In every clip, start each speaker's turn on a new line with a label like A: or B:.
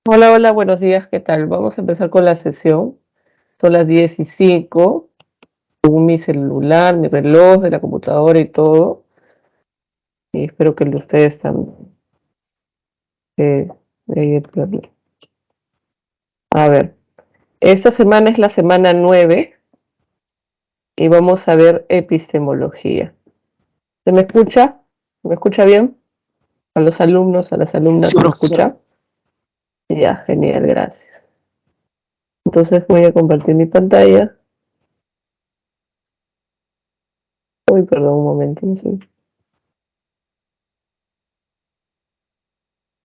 A: Hola, hola, buenos días, ¿qué tal? Vamos a empezar con la sesión. Son las 10:05, según mi celular, mi reloj de la computadora y todo. Y espero que el de ustedes también. eh, eh, a ver, esta semana es la semana 9 y vamos a ver epistemología. ¿Se me escucha? ¿Se me escucha bien? A los alumnos, a las alumnas,
B: Sí,
A: ¿se me
B: profesora.
A: escucha? Ya, genial, gracias. Entonces voy a compartir mi pantalla. Uy, perdón, un momento. No sé.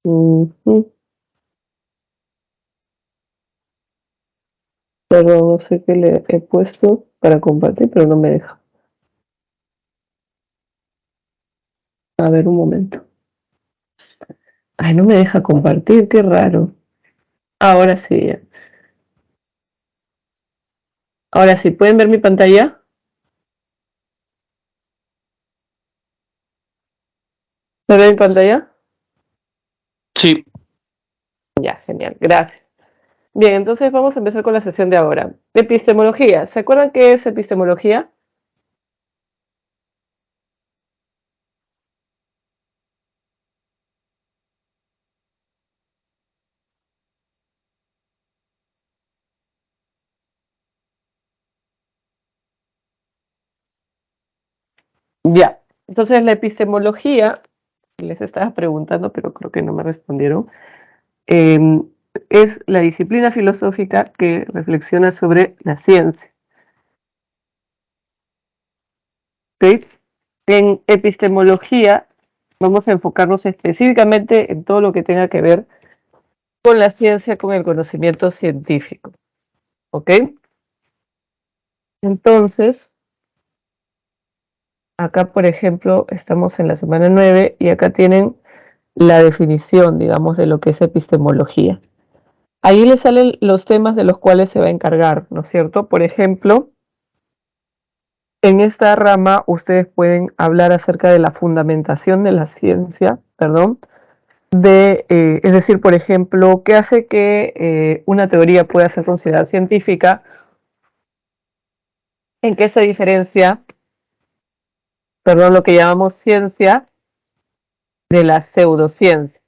A: Ujú. Perdón, no sé qué le he puesto para compartir, pero no me deja. A ver, un momento. Ay, no me deja compartir, qué raro. Ahora sí, ya. Ahora sí, ¿pueden ver mi pantalla? ¿Se ve mi pantalla?
B: Sí,
A: Ya, genial, gracias. Bien, entonces vamos a empezar con la sesión de ahora. Epistemología. ¿Se acuerdan qué es epistemología? Ya. Entonces la epistemología, les estaba preguntando, pero creo que no me respondieron, eh, es la disciplina filosófica que reflexiona sobre la ciencia. ¿Ok? En epistemología vamos a enfocarnos específicamente en todo lo que tenga que ver con la ciencia, con el conocimiento científico. ¿Ok? Entonces, acá, por ejemplo, estamos en la semana 9 y acá tienen la definición, digamos, de lo que es epistemología. Ahí les salen los temas de los cuales se va a encargar, ¿no es cierto? Por ejemplo, en esta rama ustedes pueden hablar acerca de la fundamentación de la ciencia, perdón, es decir, por ejemplo, ¿qué hace que una teoría pueda ser considerada científica? ¿En qué se diferencia, perdón, lo que llamamos ciencia de la pseudociencia?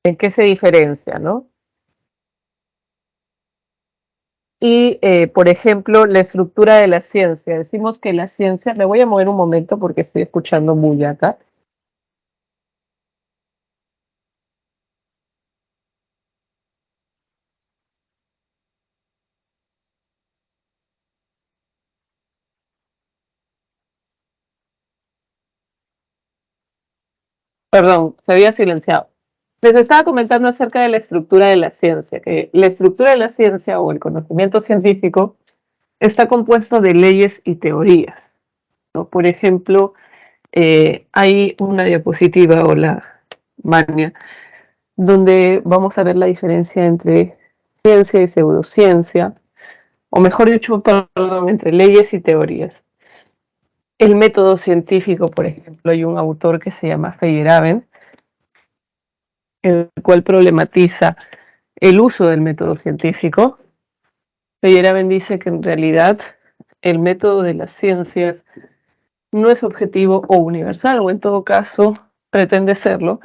A: ¿En qué se diferencia, no? Y, por ejemplo, la estructura de la ciencia. Decimos que la ciencia, me voy a mover un momento porque estoy escuchando bulla acá. Perdón, se había silenciado. Les estaba comentando acerca de la estructura de la ciencia, que la estructura de la ciencia o el conocimiento científico está compuesto de leyes y teorías, ¿no? Por ejemplo, hay una diapositiva o la mania donde vamos a ver la diferencia entre ciencia y pseudociencia, o mejor dicho, perdón, entre leyes y teorías. El método científico, por ejemplo, hay un autor que se llama Feyerabend, el cual problematiza el uso del método científico. Feyerabend dice que en realidad el método de las ciencias no es objetivo o universal, o en todo caso pretende serlo,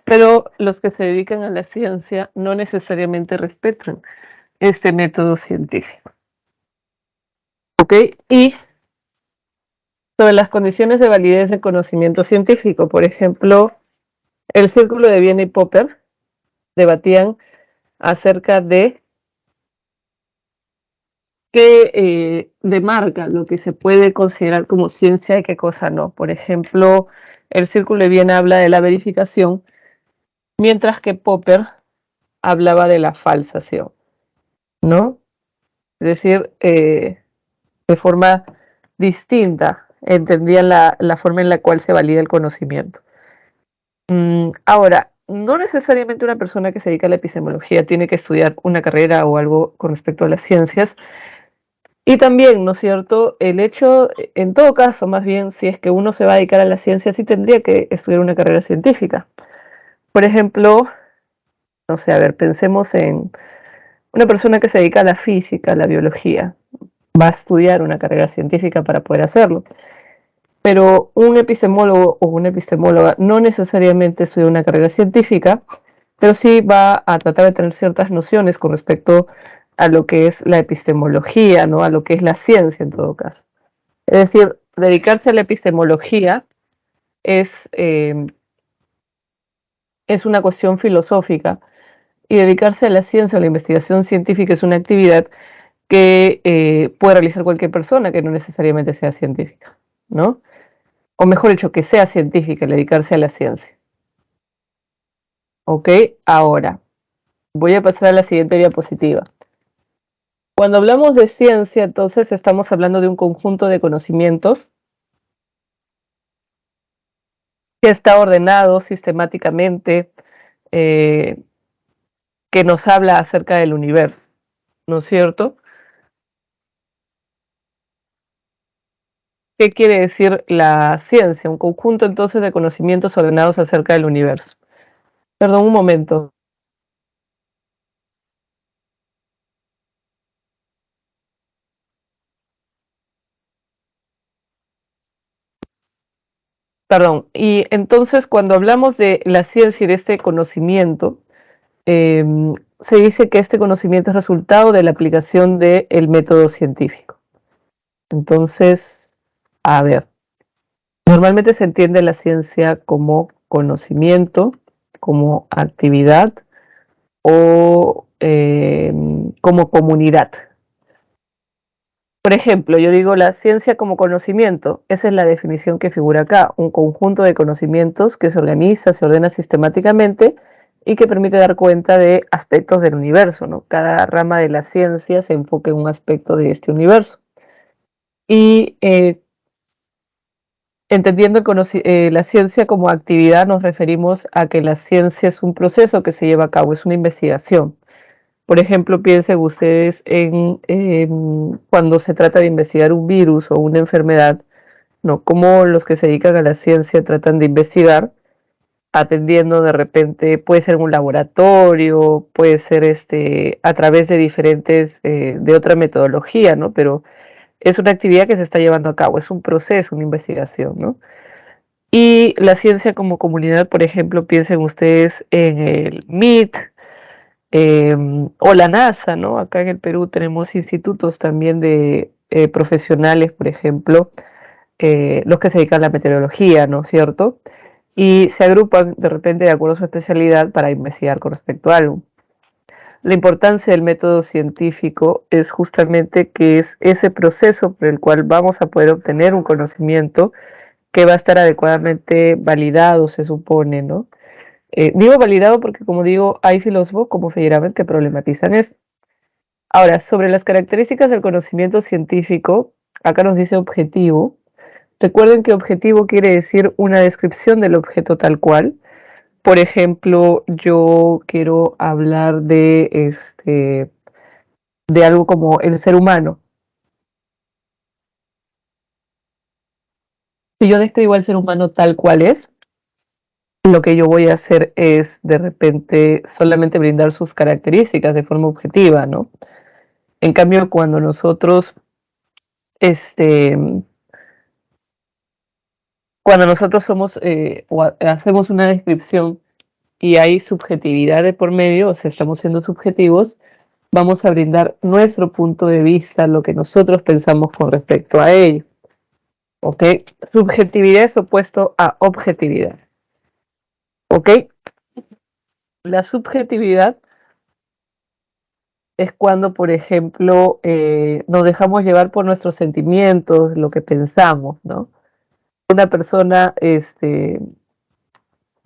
A: pero los que se dedican a la ciencia no necesariamente respetan este método científico. ¿Ok? Y sobre las condiciones de validez del conocimiento científico, por ejemplo, el Círculo de Viena y Popper debatían acerca de qué demarca lo que se puede considerar como ciencia y qué cosa no. Por ejemplo, el Círculo de Viena habla de la verificación, mientras que Popper hablaba de la falsación, ¿no? Es decir, de forma distinta entendían la forma en la cual se valida el conocimiento. Ahora, no necesariamente una persona que se dedica a la epistemología tiene que estudiar una carrera o algo con respecto a las ciencias. Y también, ¿no es cierto? El hecho, en todo caso, más bien, si es que uno se va a dedicar a la ciencia, sí tendría que estudiar una carrera científica. Por ejemplo, No sé, a ver, pensemos en una persona que se dedica a la física, a la biología. Va a estudiar una carrera científica para poder hacerlo. Pero un epistemólogo o una epistemóloga no necesariamente estudia una carrera científica, pero sí va a tratar de tener ciertas nociones con respecto a lo que es la epistemología, ¿no? A lo que es la ciencia en todo caso. Es decir, dedicarse a la epistemología es, eh, es una cuestión filosófica y dedicarse a la ciencia, a la investigación científica es una actividad que puede realizar cualquier persona que no necesariamente sea científica, ¿no? O mejor dicho, que sea científica, dedicarse a la ciencia. ¿Ok? Ahora, voy a pasar a la siguiente diapositiva. Cuando hablamos de ciencia, entonces estamos hablando de un conjunto de conocimientos que está ordenado sistemáticamente, eh, que nos habla acerca del universo, ¿no es cierto? ¿Qué quiere decir la ciencia? Un conjunto entonces de conocimientos ordenados acerca del universo. Perdón, un momento. Perdón. Y entonces cuando hablamos de la ciencia y de este conocimiento, eh, se dice que este conocimiento es resultado de la aplicación del método científico. Entonces, a ver, normalmente se entiende la ciencia como conocimiento, como actividad o como comunidad. Por ejemplo, yo digo la ciencia como conocimiento, esa es la definición que figura acá, un conjunto de conocimientos que se organiza, se ordena sistemáticamente y que permite dar cuenta de aspectos del universo, ¿no? Cada rama de la ciencia se enfoca en un aspecto de este universo. Y entendiendo la ciencia como actividad, nos referimos a que la ciencia es un proceso que se lleva a cabo, es una investigación. Por ejemplo, piensen ustedes en cuando se trata de investigar un virus o una enfermedad, ¿no? Cómo los que se dedican a la ciencia tratan de investigar, atendiendo de repente, puede ser en un laboratorio, puede ser a través de diferentes, de otra metodología, ¿no? Pero es una actividad que se está llevando a cabo, es un proceso, una investigación, ¿no? Y la ciencia como comunidad, por ejemplo, piensen ustedes en el MIT, o la NASA, ¿no? Acá en el Perú tenemos institutos también de profesionales, por ejemplo, los que se dedican a la meteorología, ¿no es cierto? Y se agrupan de repente de acuerdo a su especialidad para investigar con respecto a algo. La importancia del método científico es justamente que es ese proceso por el cual vamos a poder obtener un conocimiento que va a estar adecuadamente validado, se supone, ¿no? Digo validado porque, como digo, hay filósofos como Feyerabend que problematizan esto. Ahora, sobre las características del conocimiento científico, acá nos dice objetivo. Recuerden que objetivo quiere decir una descripción del objeto tal cual. Por ejemplo, yo quiero hablar de algo como el ser humano. Si yo describo al ser humano tal cual es, lo que yo voy a hacer es de repente solamente brindar sus características de forma objetiva, ¿no? En cambio, cuando nosotros este, cuando nosotros somos hacemos una descripción y hay subjetividad de por medio, o sea, estamos siendo subjetivos, vamos a brindar nuestro punto de vista, lo que nosotros pensamos con respecto a ello. ¿Ok? Subjetividad es opuesto a objetividad. ¿Ok? La subjetividad es cuando, por ejemplo, nos dejamos llevar por nuestros sentimientos, lo que pensamos, ¿no? Una persona,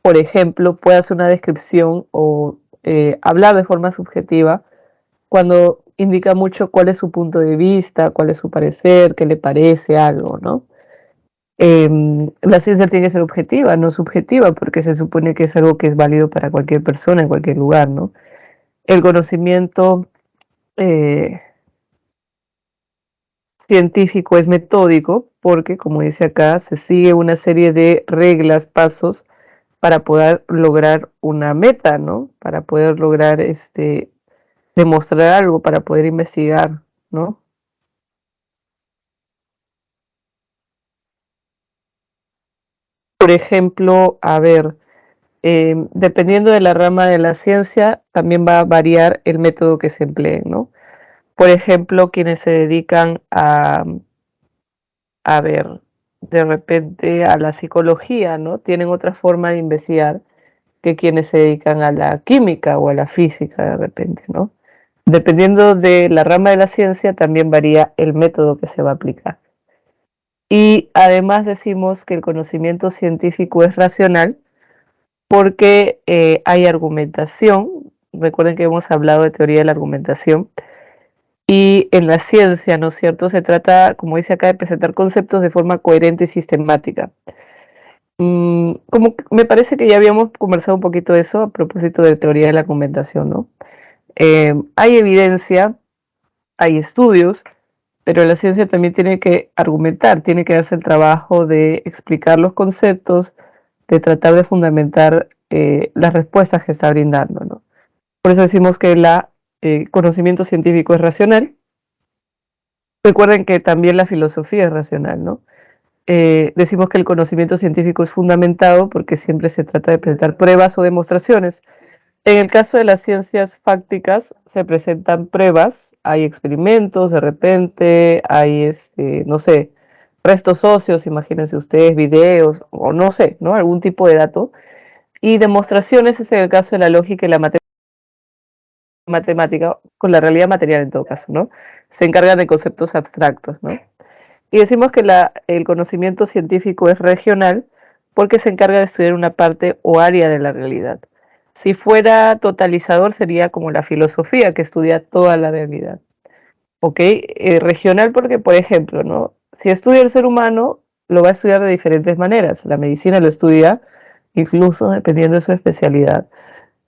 A: por ejemplo, puede hacer una descripción o hablar de forma subjetiva cuando indica mucho cuál es su punto de vista, cuál es su parecer, qué le parece algo, ¿no? La ciencia tiene que ser objetiva, no subjetiva, porque se supone que es algo que es válido para cualquier persona en cualquier lugar, ¿no? El conocimiento eh, científico es metódico porque, como dice acá, se sigue una serie de reglas, pasos para poder lograr una meta, ¿no? Para poder lograr demostrar algo, para poder investigar, ¿no? Por ejemplo, a ver, dependiendo de la rama de la ciencia, también va a variar el método que se emplee, ¿no? Por ejemplo, quienes se dedican a ver, de repente a la psicología, ¿no? Tienen otra forma de investigar que quienes se dedican a la química o a la física de repente, ¿no? Dependiendo de la rama de la ciencia, también varía el método que se va a aplicar. Y además decimos que el conocimiento científico es racional porque hay argumentación. Recuerden que hemos hablado de teoría de la argumentación. Y en la ciencia, ¿no es cierto? Se trata, como dice acá, de presentar conceptos de forma coherente y sistemática. Como me parece que ya habíamos conversado un poquito de eso a propósito de teoría de la argumentación, ¿no? Hay evidencia, hay estudios, pero la ciencia también tiene que argumentar, tiene que hacer el trabajo de explicar los conceptos, de tratar de fundamentar las respuestas que está brindando, ¿no? Por eso decimos que el conocimiento científico es racional. Recuerden que también la filosofía es racional, ¿no? Decimos que el conocimiento científico es fundamentado porque siempre se trata de presentar pruebas o demostraciones. En el caso de las ciencias fácticas se presentan pruebas, hay experimentos, de repente hay, no sé, restos óseos, imagínense ustedes, videos, o no sé, ¿no? Algún tipo de dato. Y demostraciones es en el caso de la lógica y la matemática, con la realidad material en todo caso, ¿no? Se encargan de conceptos abstractos, ¿no? Y decimos que el conocimiento científico es regional porque se encarga de estudiar una parte o área de la realidad. Si fuera totalizador sería como la filosofía que estudia toda la realidad. ¿Ok? Regional porque, por ejemplo, ¿no? Si estudia el ser humano, lo va a estudiar de diferentes maneras. La medicina lo estudia incluso dependiendo de su especialidad.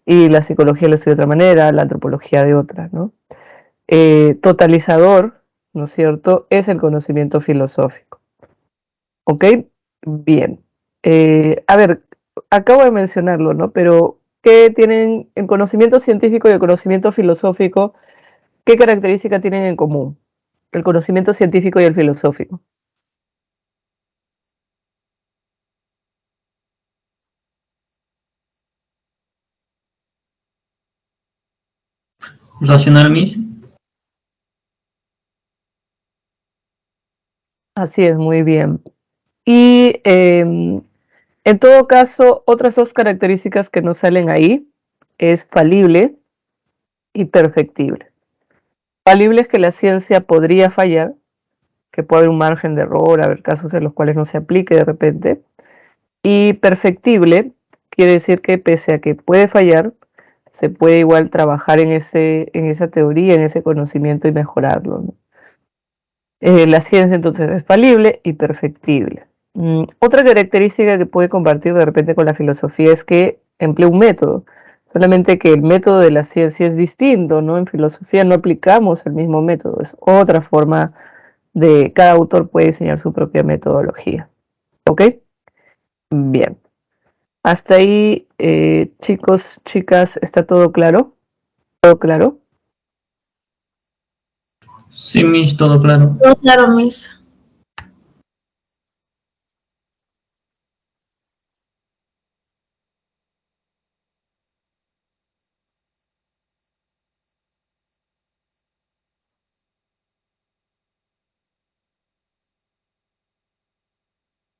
A: Y la psicología lo estudia de otra manera, la antropología de otra, ¿no? Totalizador, ¿no es cierto?, es el conocimiento filosófico. ¿Ok? Bien. A ver, acabo de mencionarlo, ¿no? Pero, ¿qué tienen el conocimiento científico y el conocimiento filosófico? ¿Qué características tienen en común? El conocimiento científico y el filosófico.
B: Racional, Miss.
A: Así es, muy bien. Y en todo caso, otras dos características que nos salen ahí es falible y perfectible. Falible es que la ciencia podría fallar, que puede haber un margen de error, haber casos en los cuales no se aplique de repente. Y perfectible quiere decir que pese a que puede fallar, se puede igual trabajar en esa teoría, en ese conocimiento y mejorarlo, ¿no? La ciencia entonces es falible y perfectible. Otra característica que puede compartir de repente con la filosofía es que emplea un método, solamente que el método de la ciencia es distinto, ¿no? En filosofía no aplicamos el mismo método, es otra forma de, cada autor puede diseñar su propia metodología. ¿Ok? Bien. Hasta ahí, chicos, chicas, ¿está todo claro? ¿Todo claro?
B: Sí, Miss, todo claro.
C: Todo claro, Miss.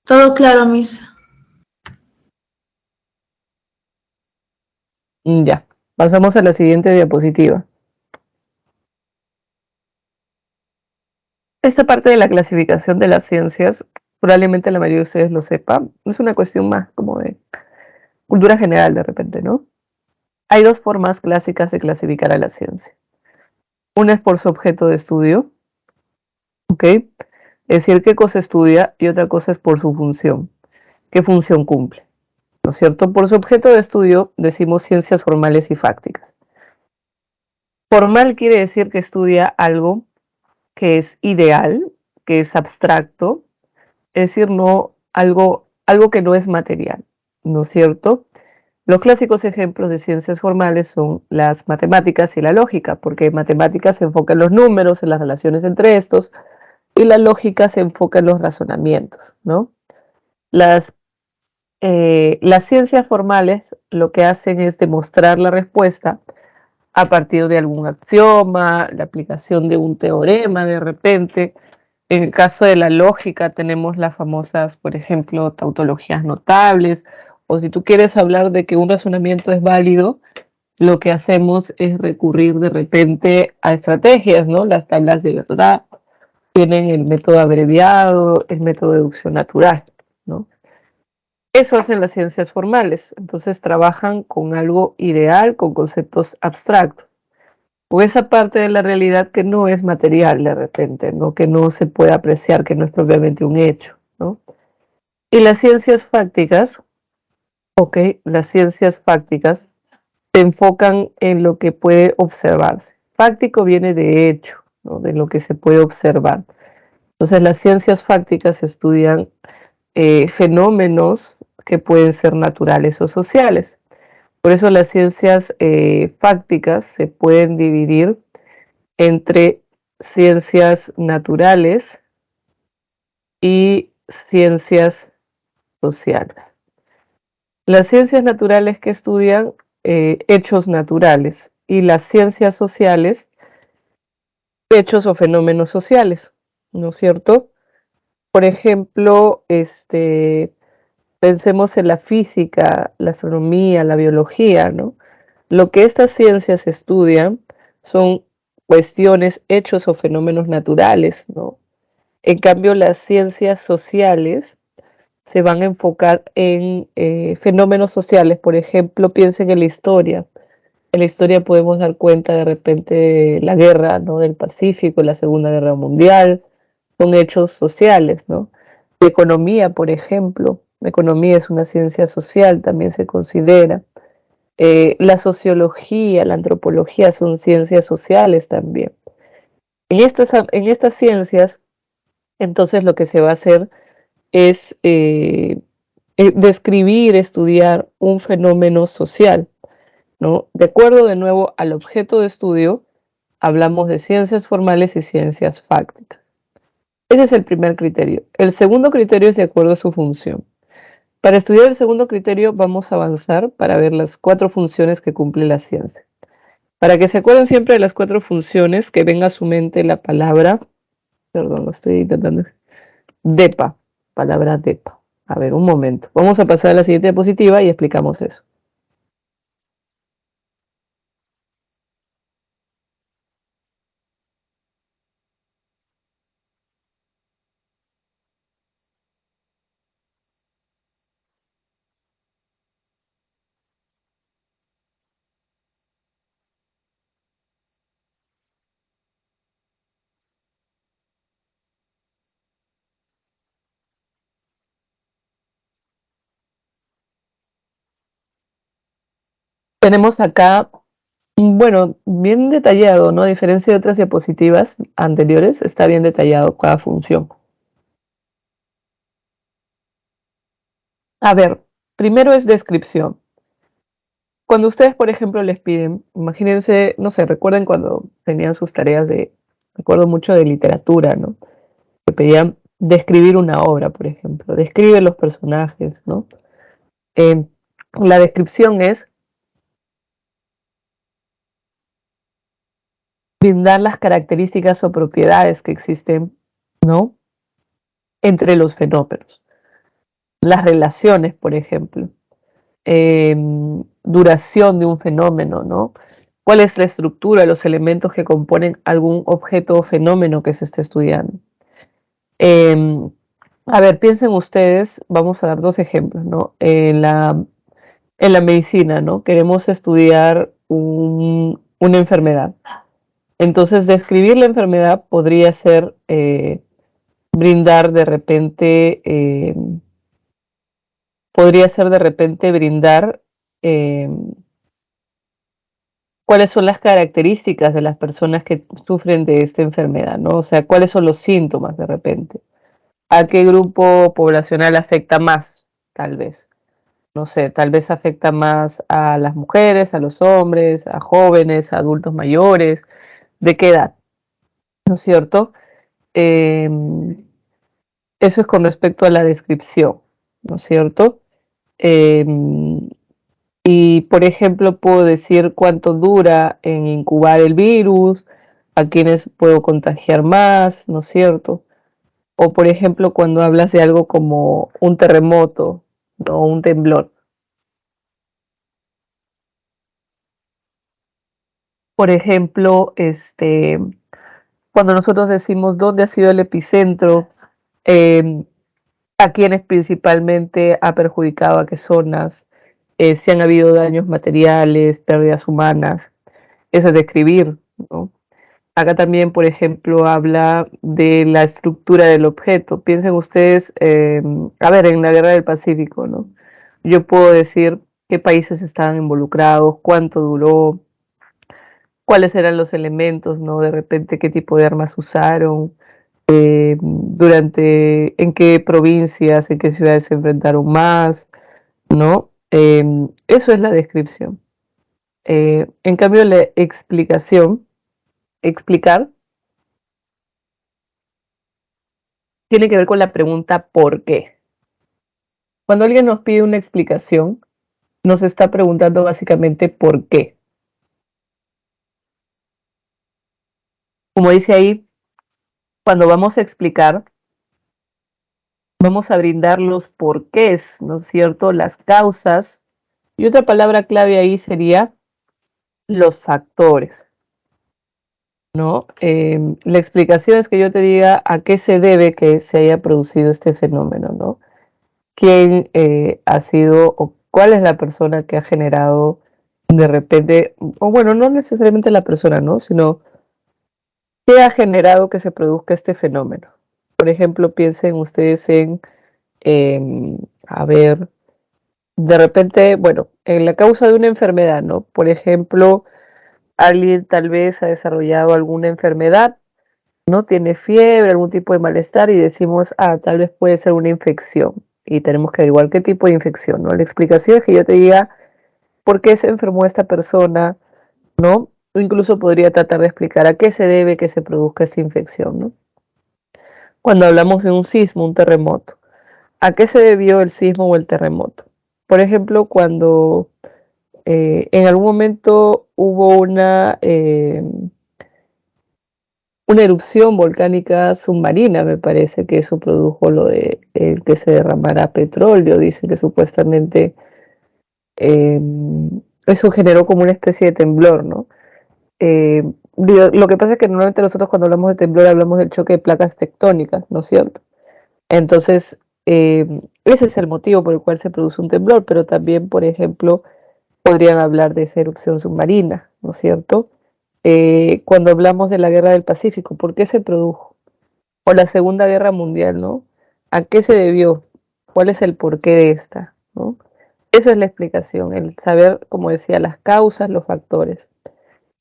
C: Todo claro, Miss.
A: Ya. Pasamos a la siguiente diapositiva. Esta parte de la clasificación de las ciencias, probablemente la mayoría de ustedes lo sepa, es una cuestión más como de cultura general de repente, ¿no? Hay dos formas clásicas de clasificar a la ciencia. Una es por su objeto de estudio, ¿ok? Es decir, qué cosa estudia, y otra cosa es por su función, qué función cumple, ¿no es cierto? Por su objeto de estudio decimos ciencias formales y fácticas. Formal quiere decir que estudia algo que es ideal, que es abstracto, es decir, no algo que no es material, ¿no es cierto? Los clásicos ejemplos de ciencias formales son las matemáticas y la lógica, porque matemáticas se enfoca en los números, en las relaciones entre estos, y la lógica se enfoca en los razonamientos, ¿no? Las, las ciencias formales lo que hacen es demostrar la respuesta a partir de algún axioma, la aplicación de un teorema de repente. En el caso de la lógica tenemos las famosas, por ejemplo, tautologías notables, o si tú quieres hablar de que un razonamiento es válido, lo que hacemos es recurrir de repente a estrategias, ¿no? Las tablas de verdad tienen el método abreviado, el método de deducción natural, ¿no? Eso hacen las ciencias formales, entonces trabajan con algo ideal, con conceptos abstractos, o esa parte de la realidad que no es material de repente, ¿no? Que no se puede apreciar, que no es propiamente un hecho, ¿no? Y las ciencias fácticas, ok, las ciencias fácticas se enfocan en lo que puede observarse. Fáctico viene de hecho, ¿no? De lo que se puede observar. Entonces las ciencias fácticas estudian fenómenos que pueden ser naturales o sociales. Por eso las ciencias fácticas se pueden dividir entre ciencias naturales y ciencias sociales. Las ciencias naturales que estudian hechos naturales y las ciencias sociales hechos o fenómenos sociales, ¿no es cierto? Por ejemplo, pensemos en la física, la astronomía, la biología, ¿no? Lo que estas ciencias estudian son cuestiones, hechos o fenómenos naturales, ¿no? En cambio, las ciencias sociales se van a enfocar en fenómenos sociales. Por ejemplo, piensen en la historia. En la historia podemos dar cuenta de repente de la guerra, ¿no? Del Pacífico, la Segunda Guerra Mundial, son hechos sociales, ¿no? La economía, por ejemplo, la economía es una ciencia social, también se considera. La sociología, la antropología son ciencias sociales también. En estas ciencias, entonces lo que se va a hacer es describir, estudiar un fenómeno social, ¿no? De acuerdo de nuevo al objeto de estudio, hablamos de ciencias formales y ciencias fácticas. Ese es el primer criterio. El segundo criterio es de acuerdo a su función. Para estudiar el segundo criterio vamos a avanzar para ver las 4 funciones que cumple la ciencia. Para que se acuerden siempre de las 4 funciones, que venga a su mente la palabra, perdón, lo estoy intentando, DEPA, palabra DEPA. A ver, un momento. Vamos a pasar a la siguiente diapositiva y explicamos eso. Tenemos acá, bueno, bien detallado, ¿no? A diferencia de otras diapositivas anteriores, está bien detallado cada función. A ver, primero es descripción. Cuando ustedes, por ejemplo, les piden, imagínense, no sé, recuerden cuando tenían sus tareas recuerdo mucho de literatura, ¿no? Que pedían describir una obra, por ejemplo, describe los personajes, ¿no? Eh, la descripción es brindar las características o propiedades que existen, ¿no? Entre los fenómenos. Las relaciones, por ejemplo. Duración de un fenómeno, ¿no? ¿Cuál es la estructura, los elementos que componen algún objeto o fenómeno que se esté estudiando? A ver, piensen ustedes, vamos a dar 2 ejemplos, ¿no? En la medicina, ¿no? Queremos estudiar una enfermedad. Entonces, describir la enfermedad podría ser brindar de repente, brindar eh, cuáles son las características de las personas que sufren de esta enfermedad, ¿no? O sea, cuáles son los síntomas de repente. ¿A qué grupo poblacional afecta más, tal vez? no sé, tal vez afecta más a las mujeres, a los hombres, a jóvenes, a adultos mayores, ¿de qué edad? ¿No es cierto? Eh, Eso es con respecto a la descripción, ¿no es cierto? Eh, y, por ejemplo, puedo decir cuánto dura en incubar el virus, a quiénes puedo contagiar más, ¿no es cierto? O, por ejemplo, cuando hablas de algo como un terremoto, ¿no? Un temblor. Por ejemplo, cuando nosotros decimos dónde ha sido el epicentro, eh, a quiénes principalmente ha perjudicado, a qué zonas, si han habido daños materiales, pérdidas humanas, eso es describir, ¿no? Acá también, por ejemplo, habla de la estructura del objeto. Piensen ustedes, a ver, en la Guerra del Pacífico, ¿no? Yo puedo decir qué países estaban involucrados, cuánto duró, cuáles eran los elementos, ¿no? De repente, qué tipo de armas usaron, durante, en qué provincias, en qué ciudades se enfrentaron más, ¿no? Eso es la descripción. En cambio, la explicación, explicar, tiene que ver con la pregunta ¿por qué? Cuando alguien nos pide una explicación, nos está preguntando básicamente ¿por qué? Como dice ahí, cuando vamos a explicar, vamos a brindar los porqués, ¿no es cierto? Las causas. Y otra palabra clave ahí sería los factores, ¿no? La explicación es que yo te diga a qué se debe que se haya producido este fenómeno, ¿no? ¿Quién ha sido o cuál es la persona que ha generado de repente, o bueno, no necesariamente la persona, ¿no? Sino qué ha generado que se produzca este fenómeno. Por ejemplo, piensen ustedes en, a ver, de repente, bueno, en la causa de una enfermedad, ¿no? Por ejemplo, alguien tal vez ha desarrollado alguna enfermedad, ¿no? Tiene fiebre, algún tipo de malestar y decimos, ah, tal vez puede ser una infección. Y tenemos que averiguar qué tipo de infección, ¿no? La explicación es que yo te diga por qué se enfermó esta persona, ¿no? O incluso podría tratar de explicar a qué se debe que se produzca esta infección, ¿no? Cuando hablamos de un sismo, un terremoto, ¿a qué se debió el sismo o el terremoto? Por ejemplo, cuando en algún momento hubo una erupción volcánica submarina, me parece que eso produjo lo de que se derramara petróleo, dicen que supuestamente eh, eso generó como una especie de temblor, ¿no? Lo que pasa es que normalmente nosotros cuando hablamos de temblor hablamos del choque de placas tectónicas, ¿no es cierto? Entonces, ese es el motivo por el cual se produce un temblor, pero también, por ejemplo, podrían hablar de esa erupción submarina, ¿no es cierto? Cuando hablamos de la Guerra del Pacífico, ¿por qué se produjo? O la Segunda Guerra Mundial, ¿no? ¿A qué se debió? ¿Cuál es el porqué de esta? ¿No? Eso es la explicación, el saber, como decía, las causas, los factores.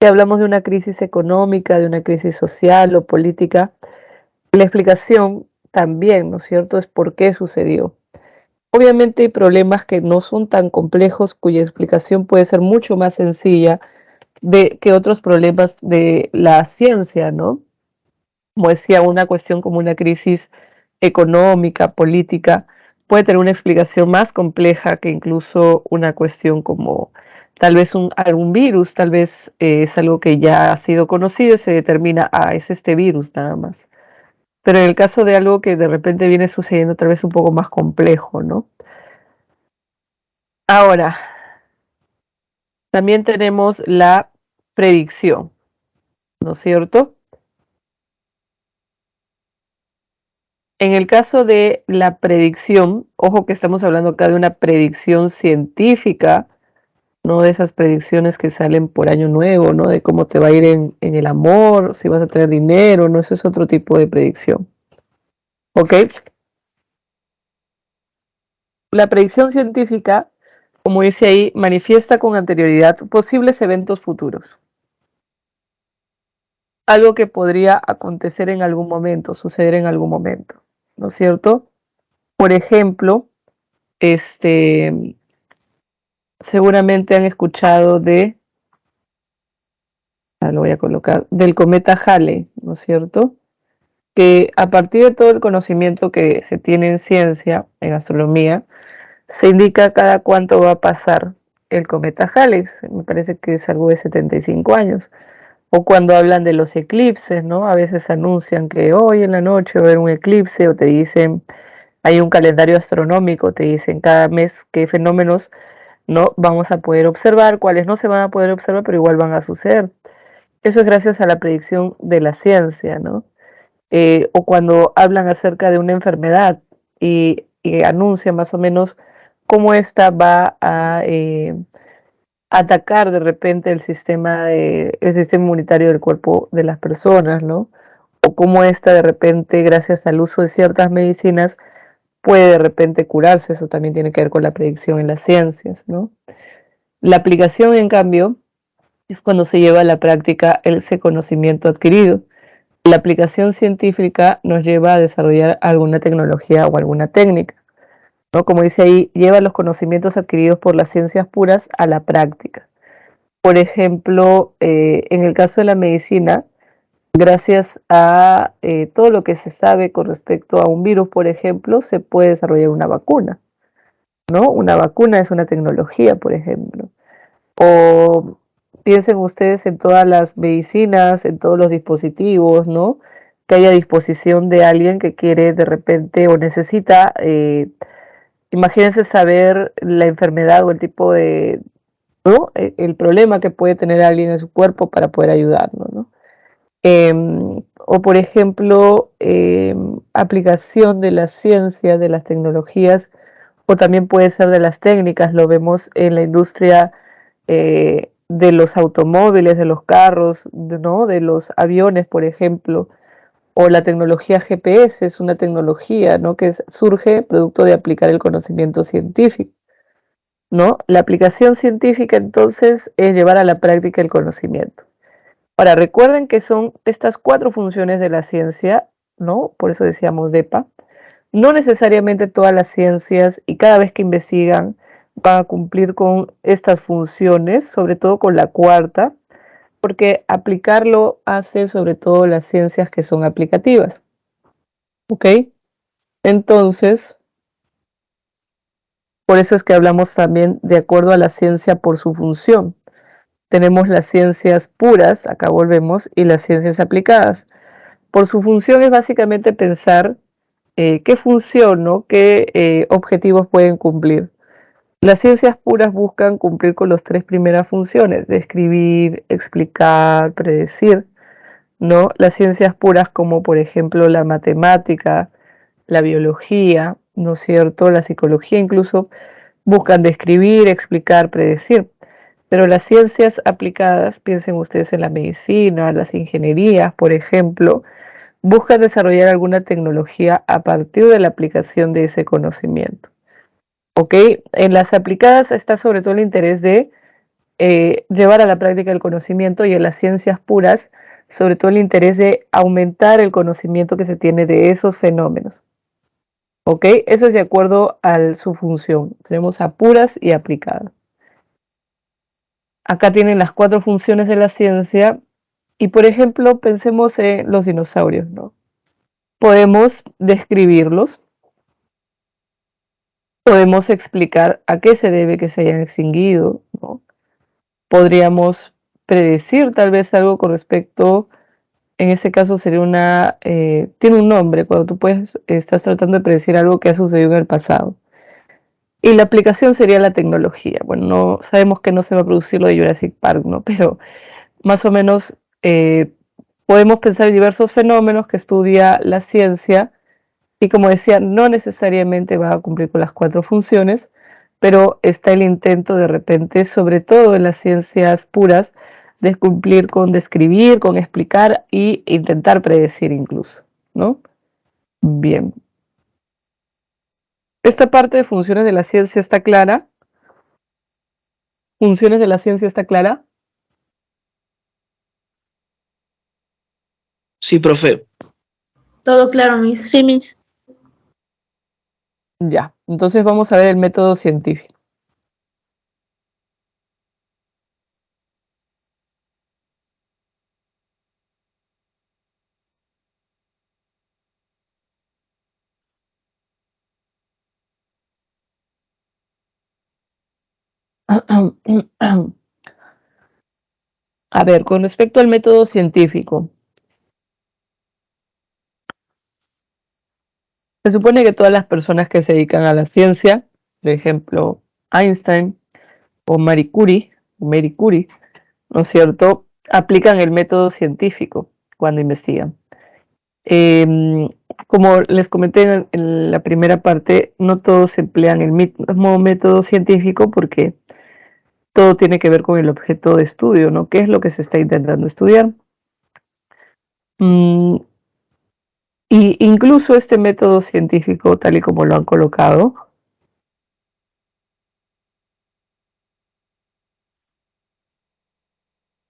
A: Si hablamos de una crisis económica, de una crisis social o política, la explicación también, ¿no es cierto?, es por qué sucedió. Obviamente hay problemas que no son tan complejos, cuya explicación puede ser mucho más sencilla que otros problemas de la ciencia, ¿no? Como decía, una cuestión como una crisis económica, política, puede tener una explicación más compleja que incluso una cuestión como tal vez algún virus, tal vez es algo que ya ha sido conocido y se determina, ah, es este virus nada más. Pero en el caso de algo que de repente viene sucediendo tal vez un poco más complejo, ¿no? Ahora, también tenemos la predicción, ¿no es cierto? En el caso de la predicción, ojo que estamos hablando acá de una predicción científica, no de esas predicciones que salen por año nuevo, ¿no? De cómo te va a ir en el amor, si vas a tener dinero, ¿no? Eso es otro tipo de predicción. ¿Ok? La predicción científica, como dice ahí, manifiesta con anterioridad posibles eventos futuros. Algo que podría acontecer en algún momento, suceder en algún momento, ¿no es cierto? Por ejemplo, este, seguramente han escuchado lo voy a colocar, del cometa Halley, ¿no es cierto? Que a partir de todo el conocimiento que se tiene en ciencia, en astronomía, se indica cada cuánto va a pasar el cometa Halley. Me parece que es algo de 75 años. O cuando hablan de los eclipses, ¿no? A veces anuncian que hoy en la noche va a haber un eclipse, o te dicen, hay un calendario astronómico, te dicen cada mes qué fenómenos no vamos a poder observar, cuáles no se van a poder observar, pero igual van a suceder. Eso es gracias a la predicción de la ciencia, ¿no? O cuando hablan acerca de una enfermedad y anuncian más o menos cómo esta va a atacar de repente el sistema inmunitario del cuerpo de las personas, ¿no? O cómo esta de repente, gracias al uso de ciertas medicinas, puede de repente curarse. Eso también tiene que ver con la predicción en las ciencias, ¿no? La aplicación, en cambio, es cuando se lleva a la práctica ese conocimiento adquirido. La aplicación científica nos lleva a desarrollar alguna tecnología o alguna técnica, ¿no? Como dice ahí, lleva los conocimientos adquiridos por las ciencias puras a la práctica. Por ejemplo, en el caso de la medicina, gracias a todo lo que se sabe con respecto a un virus, por ejemplo, se puede desarrollar una vacuna, ¿no? Una vacuna es una tecnología, por ejemplo. O piensen ustedes en todas las medicinas, en todos los dispositivos, ¿no? Que haya a disposición de alguien que quiere de repente o necesita, imagínense saber la enfermedad o el tipo de, ¿no? El problema que puede tener alguien en su cuerpo para poder ayudarlo, ¿no? O por ejemplo, aplicación de la ciencia, de las tecnologías, o también puede ser de las técnicas. Lo vemos en la industria de los automóviles, de los carros, ¿no? De los aviones, por ejemplo, o la tecnología GPS es una tecnología, ¿no? Que surge producto de aplicar el conocimiento científico, ¿no? La aplicación científica entonces es llevar a la práctica el conocimiento. Ahora, recuerden que son estas 4 funciones de la ciencia, ¿no? Por eso decíamos DEPA. No necesariamente todas las ciencias y cada vez que investigan van a cumplir con estas funciones, sobre todo con la cuarta, porque aplicarlo hace sobre todo las ciencias que son aplicativas. ¿Ok? Entonces, por eso es que hablamos también de acuerdo a la ciencia por su función. Tenemos las ciencias puras, acá volvemos, y las ciencias aplicadas. Por su función es básicamente pensar qué función, ¿no? Qué objetivos pueden cumplir. Las ciencias puras buscan cumplir con las 3 primeras funciones: describir, explicar, predecir, ¿no? Las ciencias puras, como por ejemplo la matemática, la biología, ¿no es cierto? La psicología incluso, buscan describir, explicar, predecir. Pero las ciencias aplicadas, piensen ustedes en la medicina, las ingenierías, por ejemplo, buscan desarrollar alguna tecnología a partir de la aplicación de ese conocimiento. ¿Ok? En las aplicadas está sobre todo el interés de llevar a la práctica el conocimiento, y en las ciencias puras, sobre todo el interés de aumentar el conocimiento que se tiene de esos fenómenos. ¿Ok? Eso es de acuerdo a su función. Tenemos a puras y aplicadas. Acá tienen las 4 funciones de la ciencia y, por ejemplo, pensemos en los dinosaurios, ¿no? Podemos describirlos, podemos explicar a qué se debe que se hayan extinguido, ¿no? Podríamos predecir tal vez algo con respecto, en ese caso sería tiene un nombre, cuando tú estás tratando de predecir algo que ha sucedido en el pasado. Y la aplicación sería la tecnología. Bueno, no sabemos que no se va a producir lo de Jurassic Park, ¿no? Pero más o menos podemos pensar en diversos fenómenos que estudia la ciencia, y como decía, no necesariamente va a cumplir con las 4 funciones, pero está el intento de repente, sobre todo en las ciencias puras, de cumplir con describir, con explicar e intentar predecir incluso, ¿no? Bien. Esta parte de funciones de la ciencia está clara. ¿Funciones de la ciencia está clara?
D: Sí, profe.
C: Todo claro, Miss.
E: Sí, Miss.
A: Ya, entonces vamos a ver el método científico. A ver, con respecto al método científico, se supone que todas las personas que se dedican a la ciencia, por ejemplo, Einstein o Marie Curie, ¿no es cierto?, aplican el método científico cuando investigan. Como les comenté en la primera parte, no todos emplean el mismo método científico porque todo tiene que ver con el objeto de estudio, ¿no? ¿Qué es lo que se está intentando estudiar? Y incluso este método científico, tal y como lo han colocado,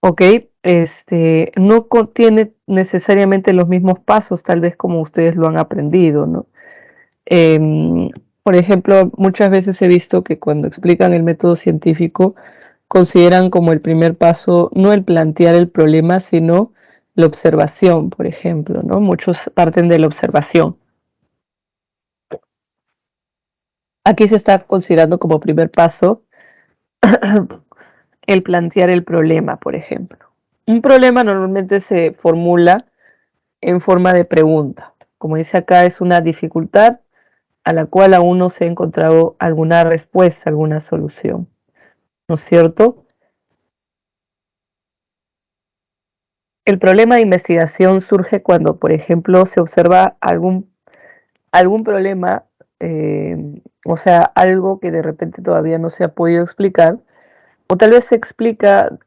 A: ok, no contiene necesariamente los mismos pasos, tal vez como ustedes lo han aprendido, ¿no? Por ejemplo, muchas veces he visto que cuando explican el método científico, consideran como el primer paso no el plantear el problema, sino la observación, por ejemplo, ¿no? Muchos parten de la observación. Aquí se está considerando como primer paso el plantear el problema, por ejemplo. Un problema normalmente se formula en forma de pregunta. Como dice acá, es una dificultad a la cual aún no se ha encontrado alguna respuesta, alguna solución, ¿no es cierto? El problema de investigación surge cuando, por ejemplo, se observa algún problema, o sea, algo que de repente todavía no se ha podido explicar, o tal vez se explica,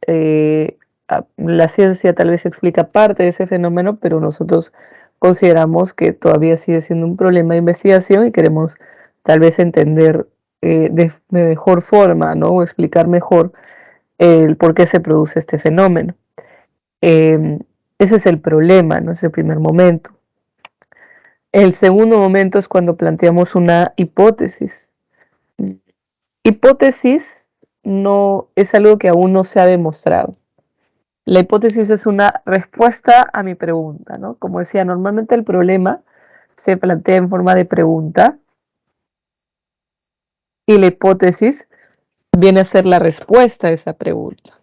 A: la ciencia tal vez explica parte de ese fenómeno, pero nosotros consideramos que todavía sigue siendo un problema de investigación y queremos tal vez entender de mejor forma, ¿no? O explicar mejor el por qué se produce este fenómeno. Ese es el problema, ¿no? Es el primer momento. El segundo momento es cuando planteamos una hipótesis. Hipótesis no es algo que aún no se ha demostrado. La hipótesis es una respuesta a mi pregunta, ¿no? Como decía, normalmente el problema se plantea en forma de pregunta y la hipótesis viene a ser la respuesta a esa pregunta,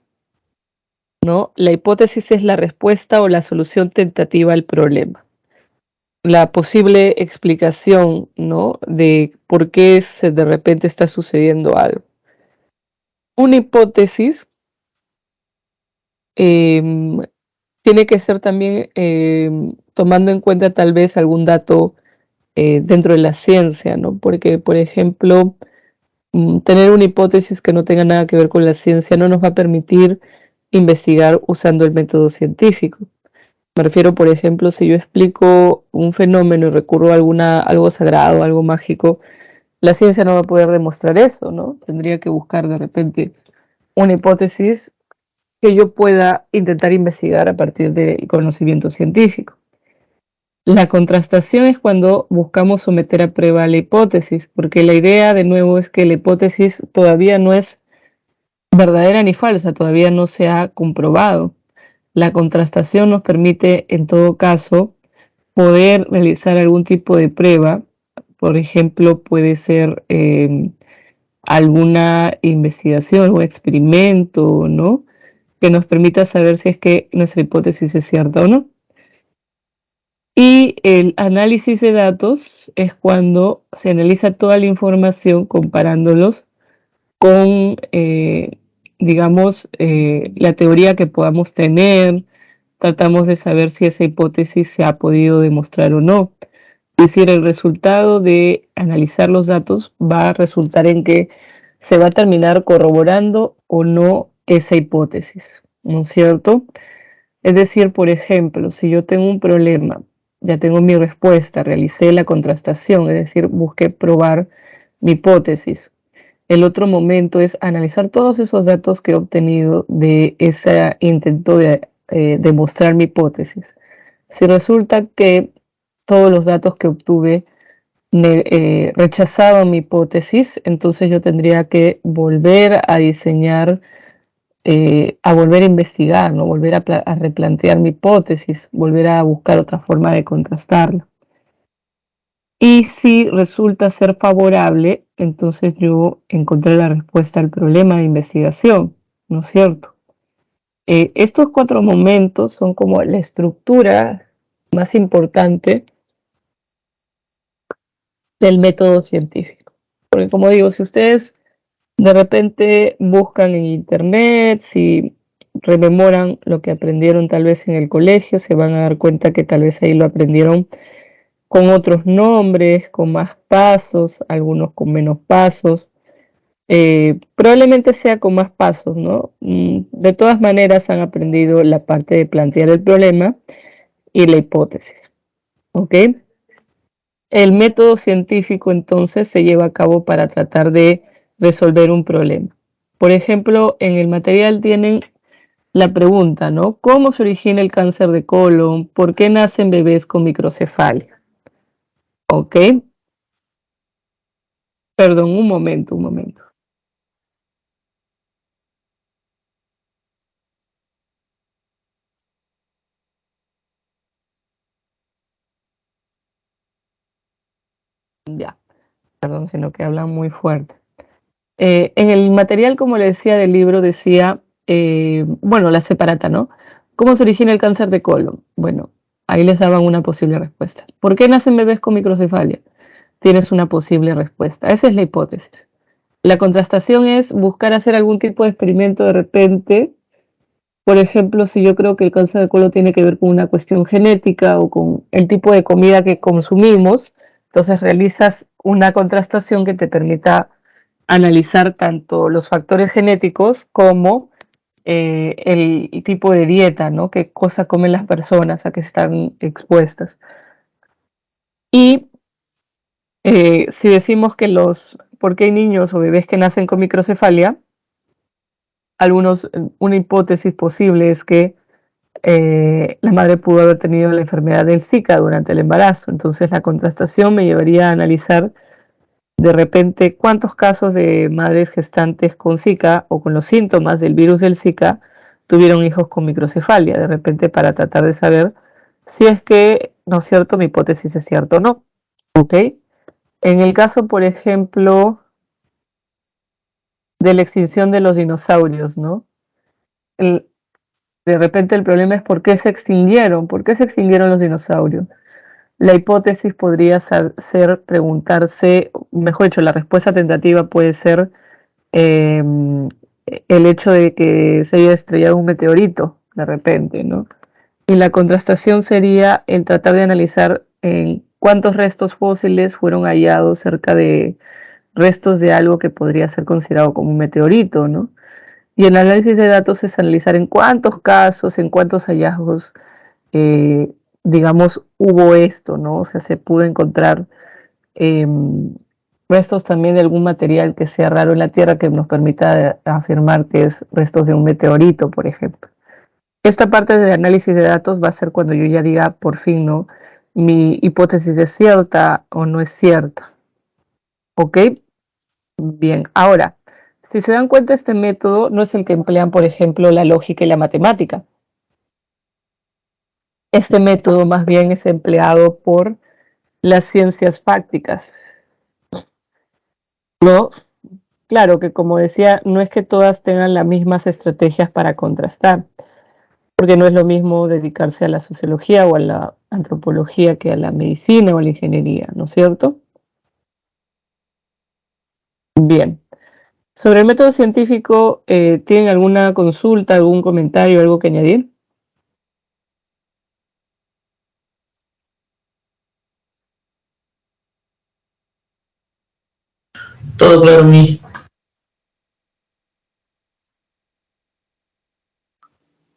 A: ¿no? La hipótesis es la respuesta o la solución tentativa al problema. La posible explicación, ¿no? De por qué de repente está sucediendo algo. Una hipótesis tiene que ser también tomando en cuenta tal vez algún dato dentro de la ciencia, ¿no? Porque, por ejemplo, tener una hipótesis que no tenga nada que ver con la ciencia no nos va a permitir investigar usando el método científico. Me refiero, por ejemplo, si yo explico un fenómeno y recurro a algo sagrado, algo mágico, la ciencia no va a poder demostrar eso, ¿no? Tendría que buscar de repente una hipótesis que yo pueda intentar investigar a partir del conocimiento científico. La contrastación es cuando buscamos someter a prueba la hipótesis, porque la idea de nuevo es que la hipótesis todavía no es verdadera ni falsa, todavía no se ha comprobado. La contrastación nos permite, en todo caso, poder realizar algún tipo de prueba. Por ejemplo, puede ser alguna investigación, un experimento, ¿no? Que nos permita saber si es que nuestra hipótesis es cierta o no. Y el análisis de datos es cuando se analiza toda la información comparándolos con, digamos, la teoría que podamos tener. Tratamos de saber si esa hipótesis se ha podido demostrar o no. Es decir, el resultado de analizar los datos va a resultar en que se va a terminar corroborando o no esa hipótesis, ¿no es cierto? Es decir, por ejemplo, si yo tengo un problema, ya tengo mi respuesta, realicé la contrastación, es decir, busqué probar mi hipótesis. El otro momento es analizar todos esos datos que he obtenido de ese intento de demostrar mi hipótesis. Si resulta que todos los datos que obtuve rechazaban mi hipótesis, entonces yo tendría que volver a diseñar, a volver a investigar, ¿no? Volver a replantear mi hipótesis, volver a buscar otra forma de contrastarla. Y si resulta ser favorable, entonces yo encontré la respuesta al problema de investigación, ¿no es cierto? Estos 4 momentos son como la estructura más importante del método científico. Porque como digo, si ustedes de repente buscan en internet, si rememoran lo que aprendieron tal vez en el colegio, se van a dar cuenta que tal vez ahí lo aprendieron con otros nombres, con más pasos, algunos con menos pasos. Probablemente sea con más pasos, ¿no? De todas maneras han aprendido la parte de plantear el problema y la hipótesis, ¿ok? El método científico entonces se lleva a cabo para tratar de resolver un problema. Por ejemplo, en el material tienen la pregunta, ¿no? ¿Cómo se origina el cáncer de colon? ¿Por qué nacen bebés con microcefalia? ¿Ok? Perdón, un momento, un momento. Ya, perdón, sino que hablan muy fuerte. En el material, como le decía, del libro decía, bueno, la separata, ¿no? ¿Cómo se origina el cáncer de colon? Bueno, ahí les daban una posible respuesta. ¿Por qué nacen bebés con microcefalia? Tienes una posible respuesta. Esa es la hipótesis. La contrastación es buscar hacer algún tipo de experimento de repente. Por ejemplo, si yo creo que el cáncer de colon tiene que ver con una cuestión genética o con el tipo de comida que consumimos, entonces realizas una contrastación que te permita analizar tanto los factores genéticos como el tipo de dieta, ¿no? Qué cosa comen las personas a que están expuestas. Y si decimos que porque hay niños o bebés que nacen con microcefalia, una hipótesis posible es que la madre pudo haber tenido la enfermedad del Zika durante el embarazo. Entonces la contrastación me llevaría a analizar de repente cuántos casos de madres gestantes con Zika o con los síntomas del virus del Zika tuvieron hijos con microcefalia, de repente para tratar de saber si es que, ¿no es cierto?, mi hipótesis es cierta o no. ¿Ok? En el caso, por ejemplo, de la extinción de los dinosaurios, ¿no? El, de repente el problema es por qué se extinguieron los dinosaurios. La hipótesis podría ser preguntarse, mejor dicho, la respuesta tentativa puede ser eh, el hecho de que se haya estrellado un meteorito de repente, ¿no? Y la contrastación sería el tratar de analizar cuántos restos fósiles fueron hallados cerca de restos de algo que podría ser considerado como un meteorito, ¿no? Y el análisis de datos es analizar en cuántos casos, en cuántos hallazgos, eh, digamos, hubo esto, ¿no? O sea, se pudo encontrar eh, restos también de algún material que sea raro en la Tierra que nos permita afirmar que es restos de un meteorito, por ejemplo. Esta parte de análisis de datos va a ser cuando yo ya diga, por fin, ¿no? Mi hipótesis es cierta o no es cierta. ¿Ok? Bien. Ahora, si se dan cuenta, este método no es el que emplean, por ejemplo, la lógica y la matemática. Este método más bien es empleado por las ciencias fácticas, ¿no? Claro que como decía, no es que todas tengan las mismas estrategias para contrastar, porque no es lo mismo dedicarse a la sociología o a la antropología que a la medicina o a la ingeniería, ¿no es cierto? Bien. Sobre el método científico, ¿tienen alguna consulta, algún comentario, algo que añadir?
B: Todo claro, Miss.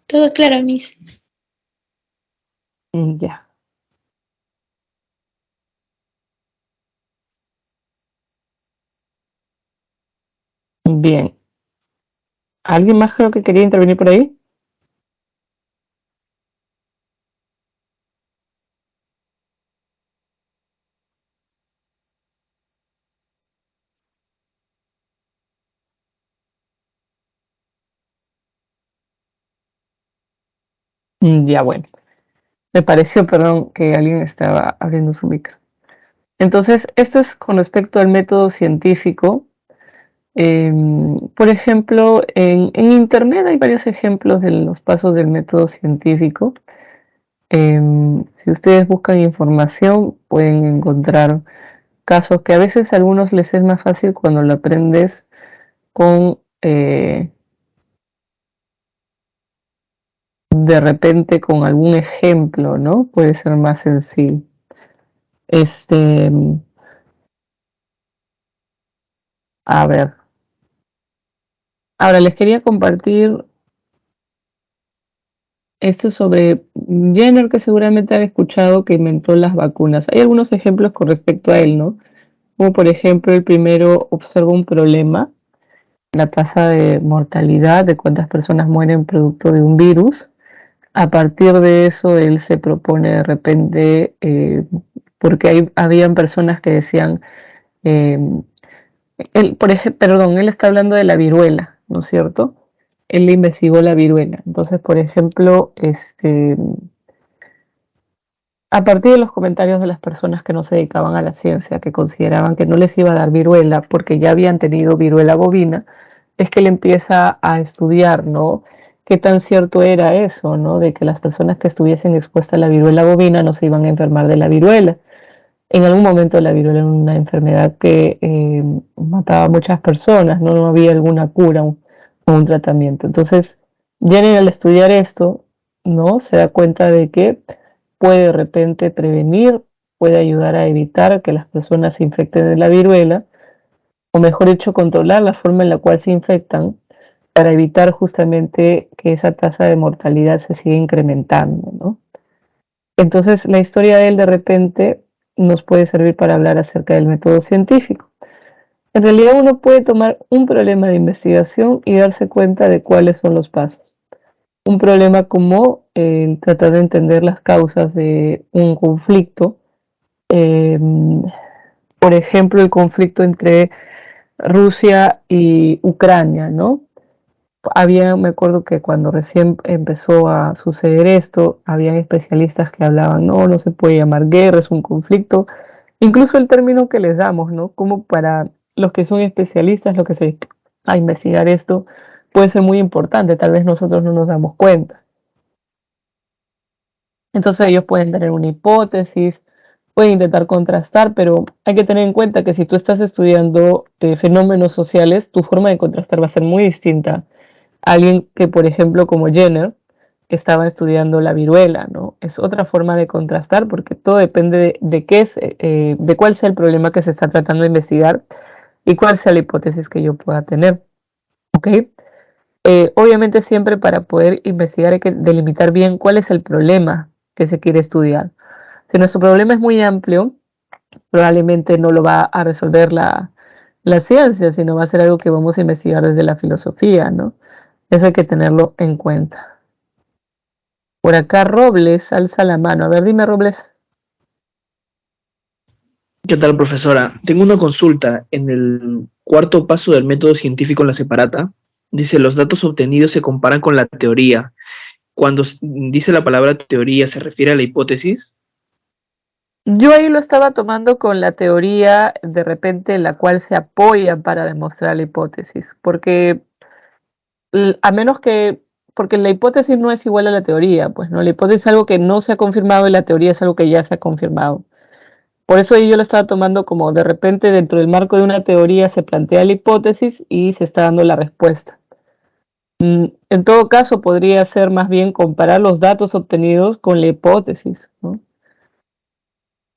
C: Todo claro, Miss.
A: Ya. Bien. ¿Alguien más creo que quería intervenir por ahí? Ya, bueno. Me pareció, perdón, que alguien estaba abriendo su micro. Entonces, esto es con respecto al método científico. Por ejemplo, en Internet hay varios ejemplos de los pasos del método científico. Si ustedes buscan información, pueden encontrar casos que a veces a algunos les es más fácil cuando lo aprendes con, de repente, con algún ejemplo, ¿no? Puede ser más sencillo. Este, a ver. Ahora les quería compartir esto sobre Jenner, que seguramente han escuchado que inventó las vacunas. Hay algunos ejemplos con respecto a él, ¿no? Como por ejemplo, el primero observa un problema, la tasa de mortalidad, de cuántas personas mueren producto de un virus. A partir de eso, él se propone de repente, porque habían personas que decían, eh, él está hablando de la viruela, ¿no es cierto? Él investigó la viruela. Entonces, por ejemplo, a partir de los comentarios de las personas que no se dedicaban a la ciencia, que consideraban que no les iba a dar viruela porque ya habían tenido viruela bovina, es que él empieza a estudiar, ¿no? Qué tan cierto era eso, ¿no? De que las personas que estuviesen expuestas a la viruela bovina no se iban a enfermar de la viruela. En algún momento la viruela era una enfermedad que mataba a muchas personas, ¿no? No había alguna cura o un tratamiento. Entonces, Jenny al estudiar esto, ¿no? Se da cuenta de que puede de repente prevenir, puede ayudar a evitar que las personas se infecten de la viruela, o mejor dicho, controlar la forma en la cual se infectan para evitar justamente que esa tasa de mortalidad se siga incrementando, ¿no? Entonces, la historia de él de repente nos puede servir para hablar acerca del método científico. En realidad uno puede tomar un problema de investigación y darse cuenta de cuáles son los pasos. Un problema como tratar de entender las causas de un conflicto, eh, por ejemplo, el conflicto entre Rusia y Ucrania, ¿no? Me acuerdo que cuando recién empezó a suceder esto, habían especialistas que hablaban, no, no se puede llamar guerra, es un conflicto. Incluso el término que les damos, ¿no? Como para los que son especialistas, los que se a investigar esto, puede ser muy importante, tal vez nosotros no nos damos cuenta. Entonces ellos pueden tener una hipótesis, pueden intentar contrastar, pero hay que tener en cuenta que si tú estás estudiando fenómenos sociales, tu forma de contrastar va a ser muy distinta a alguien que, por ejemplo, como Jenner, estaba estudiando la viruela, ¿no? Es otra forma de contrastar porque todo depende de qué es, de cuál sea el problema que se está tratando de investigar y cuál sea la hipótesis que yo pueda tener, ¿ok? Obviamente siempre para poder investigar hay que delimitar bien cuál es el problema que se quiere estudiar. Si nuestro problema es muy amplio, probablemente no lo va a resolver la ciencia, sino va a ser algo que vamos a investigar desde la filosofía, ¿no? Eso hay que tenerlo en cuenta. Por acá Robles alza la mano. A ver, dime Robles.
D: ¿Qué tal, profesora? Tengo una consulta. En el cuarto paso del método científico en la separata, dice, los datos obtenidos se comparan con la teoría. Cuando dice la palabra teoría, ¿se refiere a la hipótesis?
A: Yo ahí lo estaba tomando con la teoría de repente en la cual se apoya para demostrar la hipótesis, porque a menos que, porque la hipótesis no es igual a la teoría, pues no, la hipótesis es algo que no se ha confirmado y la teoría es algo que ya se ha confirmado. Por eso ahí yo lo estaba tomando como de repente dentro del marco de una teoría se plantea la hipótesis y se está dando la respuesta. En todo caso, podría ser más bien comparar los datos obtenidos con la hipótesis, ¿no?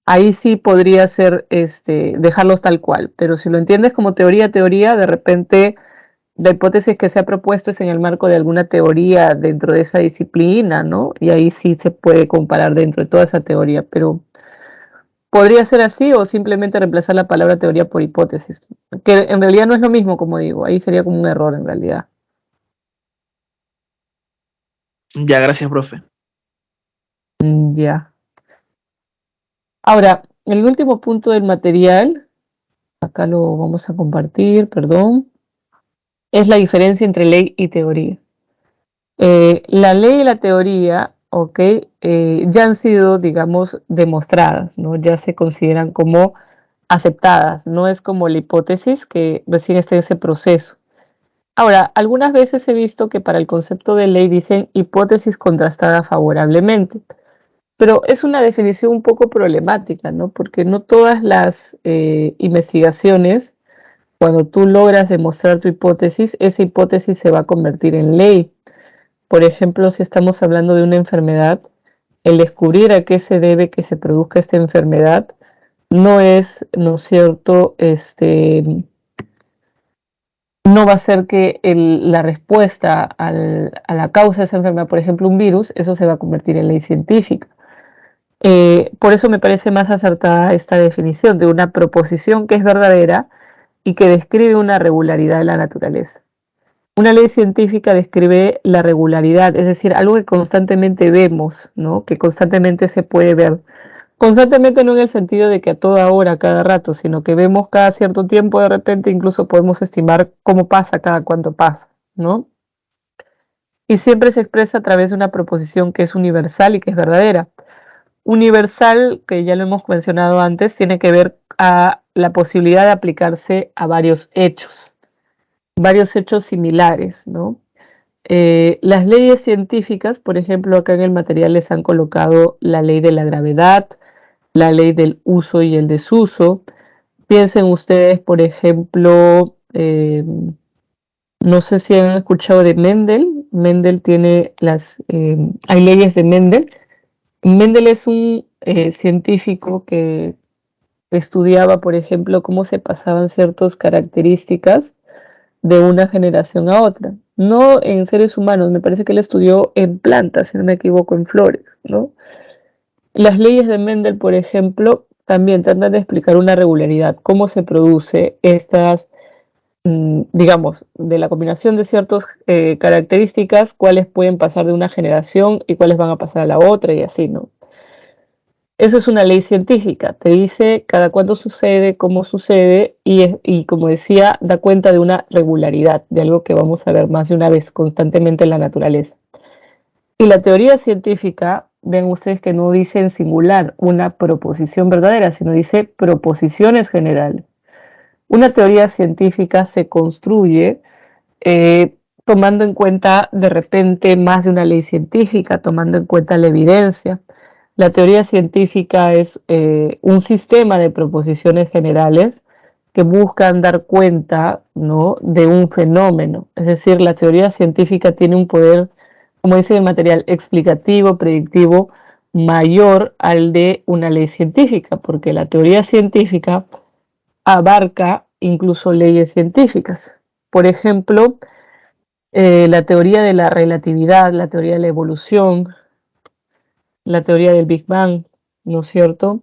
A: Ahí sí podría ser dejarlos tal cual, pero si lo entiendes como teoría, de repente la hipótesis que se ha propuesto es en el marco de alguna teoría dentro de esa disciplina, ¿no? Y ahí sí se puede comparar dentro de toda esa teoría, pero podría ser así o simplemente reemplazar la palabra teoría por hipótesis, que en realidad no es lo mismo, como digo, ahí sería como un error en realidad.
D: Ya, gracias, profe.
A: Ya. Ahora, el último punto del material, acá lo vamos a compartir, perdón, es la diferencia entre ley y teoría. La ley y la teoría, ok, ya han sido, digamos, demostradas, ¿no? Ya se consideran como aceptadas, no es como la hipótesis que recién está en ese proceso. Ahora, algunas veces he visto que para el concepto de ley dicen hipótesis contrastada favorablemente, pero es una definición un poco problemática, ¿no? Porque no todas las investigaciones, cuando tú logras demostrar tu hipótesis, esa hipótesis se va a convertir en ley. Por ejemplo, si estamos hablando de una enfermedad, el descubrir a qué se debe que se produzca esta enfermedad no es, ¿no es cierto?, no va a ser que la respuesta a la causa de esa enfermedad, por ejemplo, un virus, eso se va a convertir en ley científica. Por eso me parece más acertada esta definición de una proposición que es verdadera y que describe una regularidad de la naturaleza. Una ley científica describe la regularidad, es decir, algo que constantemente vemos, ¿no? Que constantemente se puede ver. Constantemente no en el sentido de que a toda hora, a cada rato, sino que vemos cada cierto tiempo, de repente incluso podemos estimar cómo pasa cada cuánto pasa, ¿no? Y siempre se expresa a través de una proposición que es universal y que es verdadera. Universal, que ya lo hemos mencionado antes, tiene que ver a la posibilidad de aplicarse a varios hechos similares, ¿no? Las leyes científicas, por ejemplo, acá en el material les han colocado la ley de la gravedad, la ley del uso y el desuso. Piensen ustedes, por ejemplo, no sé si han escuchado de Mendel. Mendel tiene hay leyes de Mendel. Mendel es un científico que estudiaba, por ejemplo, cómo se pasaban ciertas características de una generación a otra. No en seres humanos, me parece que él estudió en plantas, si no me equivoco, en flores, ¿no? Las leyes de Mendel, por ejemplo, también tratan de explicar una regularidad, cómo se produce estas, digamos, de la combinación de ciertas características, cuáles pueden pasar de una generación y cuáles van a pasar a la otra y así, ¿no? Eso es una ley científica, te dice cada cuándo sucede, cómo sucede y como decía, da cuenta de una regularidad, de algo que vamos a ver más de una vez constantemente en la naturaleza. Y la teoría científica, ven ustedes que no dice en singular una proposición verdadera, sino dice proposiciones generales. Una teoría científica se construye tomando en cuenta de repente más de una ley científica, tomando en cuenta la evidencia. La teoría científica es un sistema de proposiciones generales que buscan dar cuenta, ¿no?, de un fenómeno. Es decir, la teoría científica tiene un poder, como dice el material, explicativo, predictivo, mayor al de una ley científica, porque la teoría científica abarca incluso leyes científicas. Por ejemplo, la teoría de la relatividad, la teoría de la evolución, la teoría del Big Bang, ¿no es cierto?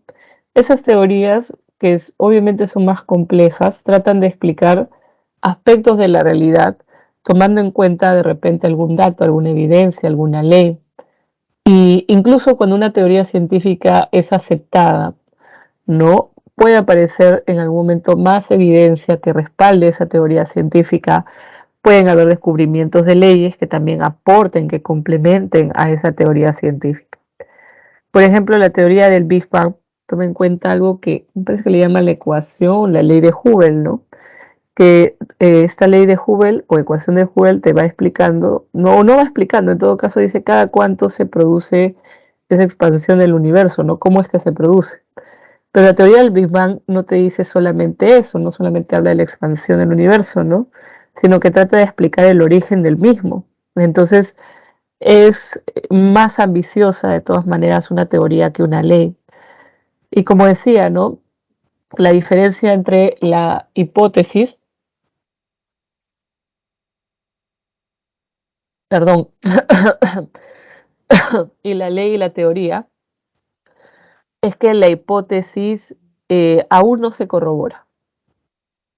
A: Esas teorías, que obviamente son más complejas, tratan de explicar aspectos de la realidad, tomando en cuenta de repente algún dato, alguna evidencia, alguna ley. Y incluso cuando una teoría científica es aceptada, ¿no?, puede aparecer en algún momento más evidencia que respalde esa teoría científica. Pueden haber descubrimientos de leyes que también aporten, que complementen a esa teoría científica. Por ejemplo, la teoría del Big Bang toma en cuenta algo que me parece que le llama la ecuación, la ley de Hubble, ¿no? Que esta ley de Hubble o ecuación de Hubble te va explicando, no va explicando, en todo caso dice cada cuánto se produce esa expansión del universo, ¿no? ¿Cómo es que se produce? Pero la teoría del Big Bang no te dice solamente eso, no solamente habla de la expansión del universo, ¿no?, sino que trata de explicar el origen del mismo. Entonces, es más ambiciosa de todas maneras una teoría que una ley. Y como decía, ¿no?, la diferencia entre la hipótesis, perdón, y la ley y la teoría, es que la hipótesis aún no se corrobora.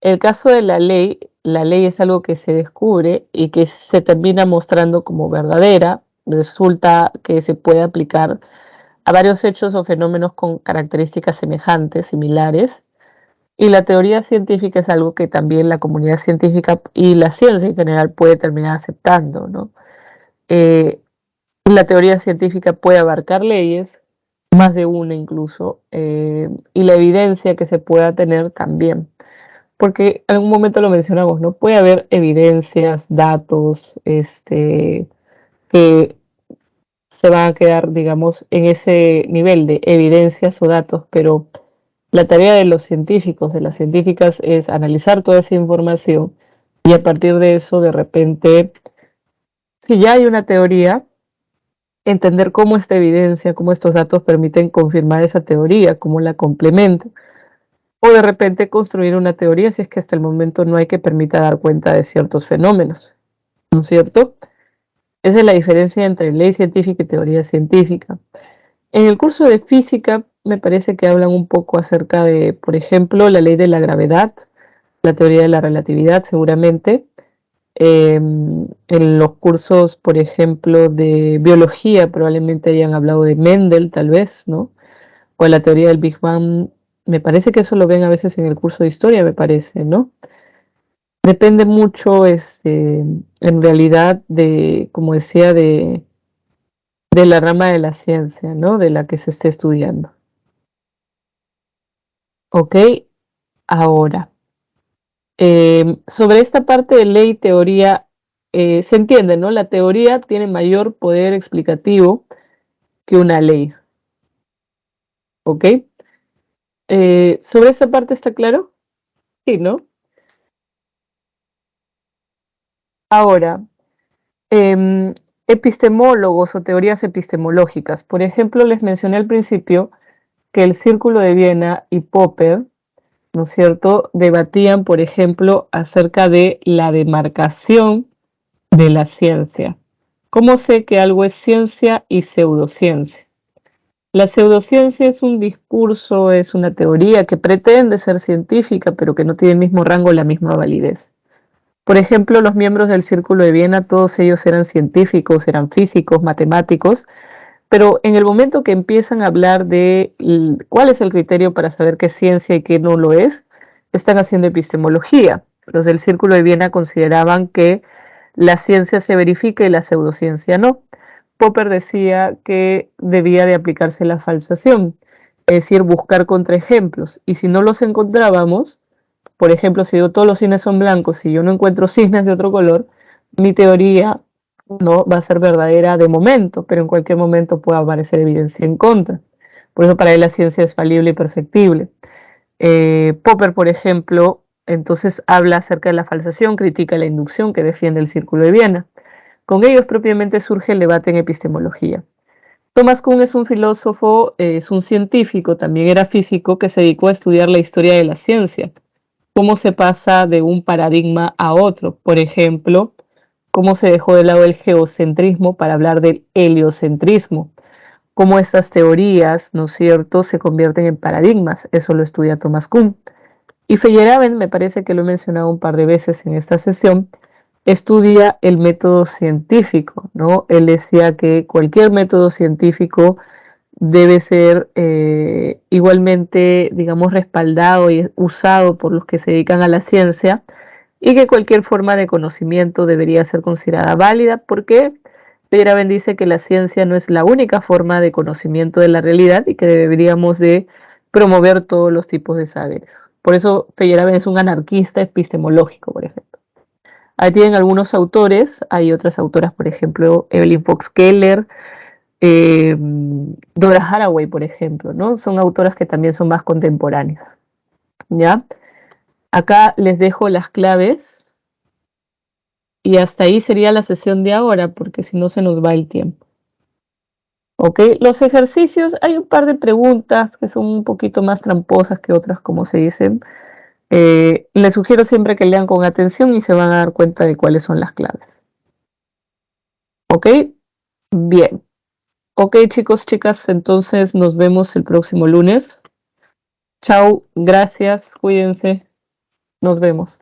A: El caso de la ley es algo que se descubre y que se termina mostrando como verdadera, resulta que se puede aplicar a varios hechos o fenómenos con características semejantes, similares, y la teoría científica es algo que también la comunidad científica y la ciencia en general puede terminar aceptando, ¿no? La teoría científica puede abarcar leyes, más de una incluso, y la evidencia que se pueda tener también. Porque en algún momento lo mencionamos, ¿no? Puede haber evidencias, datos, que se van a quedar, digamos, en ese nivel de evidencias o datos, pero la tarea de los científicos, de las científicas, es analizar toda esa información y a partir de eso, de repente, si ya hay una teoría, entender cómo esta evidencia, cómo estos datos permiten confirmar esa teoría, cómo la complementan, o de repente construir una teoría si es que hasta el momento no hay que permita dar cuenta de ciertos fenómenos, ¿no es cierto? Esa es la diferencia entre ley científica y teoría científica. En el curso de física me parece que hablan un poco acerca de, por ejemplo, la ley de la gravedad, la teoría de la relatividad seguramente. En los cursos, por ejemplo, de biología probablemente hayan hablado de Mendel, tal vez, ¿no? O la teoría del Big Bang. Me parece que eso lo ven a veces en el curso de historia, me parece, ¿no? Depende mucho, en realidad, de, como decía, de la rama de la ciencia, ¿no? De la que se esté estudiando. Ok, ahora, sobre esta parte de ley y teoría, se entiende, ¿no? La teoría tiene mayor poder explicativo que una ley, ¿ok? ¿Sobre esta parte está claro? Sí, ¿no? Ahora, epistemólogos o teorías epistemológicas. Por ejemplo, les mencioné al principio que el Círculo de Viena y Popper, ¿no es cierto?, debatían, por ejemplo, acerca de la demarcación de la ciencia. ¿Cómo sé que algo es ciencia y pseudociencia? La pseudociencia es un discurso, es una teoría que pretende ser científica, pero que no tiene el mismo rango, la misma validez. Por ejemplo, los miembros del Círculo de Viena, todos ellos eran científicos, eran físicos, matemáticos, pero en el momento que empiezan a hablar de cuál es el criterio para saber qué es ciencia y qué no lo es, están haciendo epistemología. Los del Círculo de Viena consideraban que la ciencia se verifica y la pseudociencia no. Popper decía que debía de aplicarse la falsación, es decir, buscar contraejemplos, y si no los encontrábamos, por ejemplo, si yo todos los cisnes son blancos y yo no encuentro cisnes de otro color, mi teoría no va a ser verdadera de momento, pero en cualquier momento puede aparecer evidencia en contra. Por eso para él la ciencia es falible y perfectible. Popper, por ejemplo, entonces habla acerca de la falsación, critica la inducción que defiende el Círculo de Viena. Con ellos propiamente surge el debate en epistemología. Thomas Kuhn es un filósofo, es un científico, también era físico, que se dedicó a estudiar la historia de la ciencia. Cómo se pasa de un paradigma a otro. Por ejemplo, cómo se dejó de lado el geocentrismo para hablar del heliocentrismo. Cómo estas teorías, ¿no es cierto?, se convierten en paradigmas. Eso lo estudia Thomas Kuhn. Y Feyerabend, me parece que lo he mencionado un par de veces en esta sesión, estudia el método científico, ¿no? Él decía que cualquier método científico debe ser igualmente, digamos, respaldado y usado por los que se dedican a la ciencia y que cualquier forma de conocimiento debería ser considerada válida porque Feyerabend dice que la ciencia no es la única forma de conocimiento de la realidad y que deberíamos de promover todos los tipos de saberes. Por eso Feyerabend es un anarquista epistemológico, por ejemplo. Ahí tienen algunos autores, hay otras autoras, por ejemplo, Evelyn Fox Keller, Dora Haraway, por ejemplo, ¿no? Son autoras que también son más contemporáneas, ¿ya? Acá les dejo las claves y hasta ahí sería la sesión de ahora, porque si no se nos va el tiempo. ¿Ok? Los ejercicios, hay un par de preguntas que son un poquito más tramposas que otras, como se dicen. Les sugiero siempre que lean con atención y se van a dar cuenta de cuáles son las claves. ¿Ok? Bien. Ok, chicos, chicas, entonces nos vemos el próximo lunes. Chao, gracias, cuídense. Nos vemos.